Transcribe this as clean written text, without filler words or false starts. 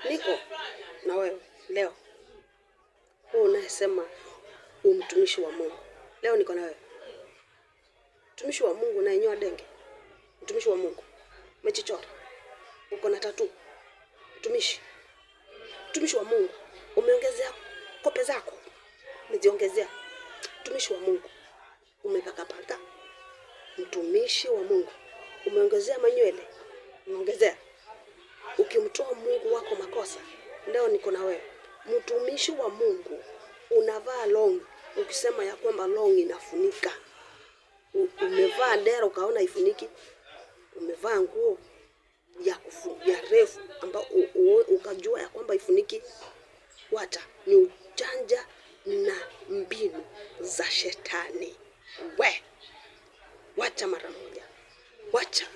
Niko na wewe leo. Wewe unasema mtumishi wa Mungu. Leo niko na wewe. Mtumishi wa Mungu unayenyoa denge. Mtumishi wa Mungu. Umechichora. Uko na tattoo. Mtumishi wa Mungu. Umeongezea kope zako. Umeziongezea. Mtumishi wa Mungu. Umepaka paka. Mtumishi wa Mungu. Umeongezea manywele. Umeongezea. Ukimtoa Mungu wako makosa. Leo niko na wewe. Mtumishi wa Mungu unavaa long, ukisema ya kwamba long inafunika. Umevaa dera ukaona ifuniki. Umevaa nguo ya refu ambao ukajua ya kwamba ifuniki. Wacha ni ujanja na mbinu za shetani. Wacha mara moja. Wacha.